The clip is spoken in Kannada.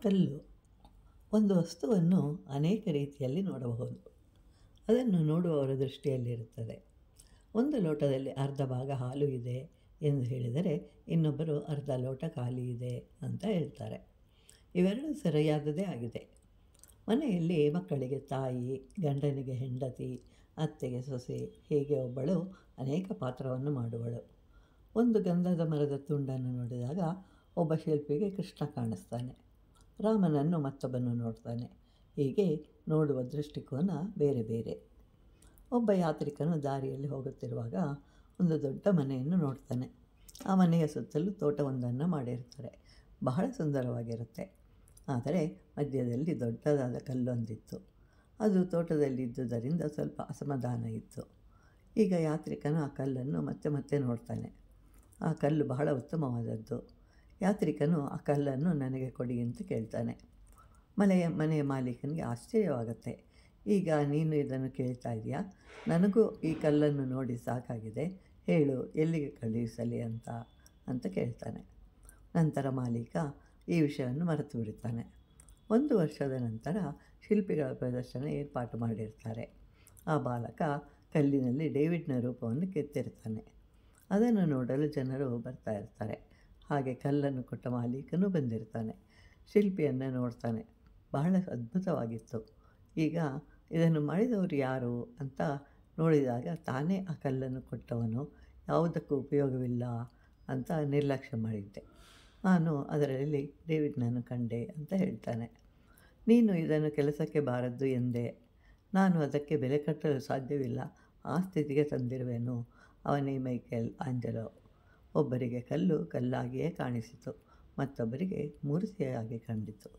ಕಲ್ಲು ಒಂದು ವಸ್ತುವನ್ನು ಅನೇಕ ರೀತಿಯಲ್ಲಿ ನೋಡಬಹುದು. ಅದನ್ನು ನೋಡುವವರ ದೃಷ್ಟಿಯಲ್ಲಿರುತ್ತದೆ. ಒಂದು ಲೋಟದಲ್ಲಿ ಅರ್ಧ ಭಾಗ ಹಾಲು ಇದೆ ಎಂದು ಹೇಳಿದರೆ, ಇನ್ನೊಬ್ಬರು ಅರ್ಧ ಲೋಟ ಖಾಲಿ ಇದೆ ಅಂತ ಹೇಳ್ತಾರೆ. ಇವೆರಡೂ ಸರಿಯಾದದೇ ಆಗಿದೆ. ಮನೆಯಲ್ಲಿ ಮಕ್ಕಳಿಗೆ ತಾಯಿ, ಗಂಡನಿಗೆ ಹೆಂಡತಿ, ಅತ್ತೆಗೆ ಸೊಸೆ, ಹೀಗೆ ಒಬ್ಬಳು ಅನೇಕ ಪಾತ್ರವನ್ನು ಮಾಡುವಳು. ಒಂದು ಗಂಧದ ಮರದ ತುಂಡನ್ನು ನೋಡಿದಾಗ ಒಬ್ಬ ಶಿಲ್ಪಿಗೆ ಕೃಷ್ಣ ಕಾಣಿಸ್ತಾನೆ, ರಾಮನನ್ನು ಮತ್ತೊಬ್ಬನು ನೋಡ್ತಾನೆ. ಹೀಗೆ ನೋಡುವ ದೃಷ್ಟಿಕೋನ ಬೇರೆ ಬೇರೆ. ಒಬ್ಬ ಯಾತ್ರಿಕನು ದಾರಿಯಲ್ಲಿ ಹೋಗುತ್ತಿರುವಾಗ ಒಂದು ದೊಡ್ಡ ಮನೆಯನ್ನು ನೋಡ್ತಾನೆ. ಆ ಮನೆಯ ಸುತ್ತಲೂ ತೋಟವೊಂದನ್ನು ಮಾಡಿರ್ತಾರೆ. ಬಹಳ ಸುಂದರವಾಗಿರುತ್ತೆ. ಆದರೆ ಮಧ್ಯದಲ್ಲಿ ದೊಡ್ಡದಾದ ಕಲ್ಲೊಂದಿತ್ತು. ಅದು ತೋಟದಲ್ಲಿದ್ದುದರಿಂದ ಸ್ವಲ್ಪ ಅಸಮಾಧಾನ ಇತ್ತು. ಈಗ ಯಾತ್ರಿಕನು ಆ ಕಲ್ಲನ್ನು ಮತ್ತೆ ಮತ್ತೆ ನೋಡ್ತಾನೆ. ಆ ಕಲ್ಲು ಬಹಳ ಉತ್ತಮವಾದದ್ದು. ಯಾತ್ರಿಕನು ಆ ಕಲ್ಲನ್ನು ನನಗೆ ಕೊಡಿ ಅಂತ ಕೇಳ್ತಾನೆ. ಮನೆಯ ಮಾಲೀಕನಿಗೆ ಆಶ್ಚರ್ಯವಾಗುತ್ತೆ. ಈಗ ನೀನು ಇದನ್ನು ಕೇಳ್ತಾ ಇದೆಯಾ? ನನಗೂ ಈ ಕಲ್ಲನ್ನು ನೋಡಿ ಸಾಕಾಗಿದೆ, ಹೇಳು ಎಲ್ಲಿಗೆ ಕಳುಹಿಸಲಿ ಅಂತ ಕೇಳ್ತಾನೆ. ನಂತರ ಮಾಲೀಕ ಈ ವಿಷಯವನ್ನು ಮರೆತು ಬಿಡುತ್ತಾನೆ. 1 ವರ್ಷದ ನಂತರ ಶಿಲ್ಪಿಗಳ ಪ್ರದರ್ಶನ ಏರ್ಪಾಟು ಮಾಡಿರ್ತಾರೆ. ಆ ಬಾಲಕ ಕಲ್ಲಿನಲ್ಲಿ ಡೇವಿಡ್ನ ರೂಪವನ್ನು ಕೆತ್ತಿರ್ತಾನೆ. ಅದನ್ನು ನೋಡಲು ಜನರು ಬರ್ತಾ ಇರ್ತಾರೆ. ಹಾಗೆ ಕಲ್ಲನ್ನು ಕೊಟ್ಟ ಮಾಲೀಕನೂ ಬಂದಿರ್ತಾನೆ. ಶಿಲ್ಪಿಯನ್ನು ನೋಡ್ತಾನೆ. ಬಹಳ ಅದ್ಭುತವಾಗಿತ್ತು. ಈಗ ಇದನ್ನು ಮಾಡಿದವರು ಯಾರು ಅಂತ ನೋಡಿದಾಗ ತಾನೇ ಆ ಕಲ್ಲನ್ನು ಕೊಟ್ಟವನು ಯಾವುದಕ್ಕೂ ಉಪಯೋಗವಿಲ್ಲ ಅಂತ ನಿರ್ಲಕ್ಷ್ಯ ಮಾಡಿದ್ದೆ. ನಾನು ಅದರಲ್ಲಿ ಡೇವಿಡ್ನನ್ನು ಕಂಡೆ ಅಂತ ಹೇಳ್ತಾನೆ. ನೀನು ಇದನ್ನು ಕೆಲಸಕ್ಕೆ ಬಾರದ್ದು ಎಂದೆ. ನಾನು ಅದಕ್ಕೆ ಬೆಲೆ ಕಟ್ಟಲು ಸಾಧ್ಯವಿಲ್ಲ. ಆ ಸ್ಥಿತಿಗೆ ತಂದಿರುವೆನು. ಅವನೇ ಮೈಕೆಲ್ ಆಂಜಲೋ. ಒಬ್ಬರಿಗೆ ಕಲ್ಲು ಕಲ್ಲಾಗಿಯೇ ಕಾಣಿಸಿತು, ಮತ್ತೊಬ್ಬರಿಗೆ ಮೂರ್ತಿಯಾಗಿ ಕಂಡಿತು.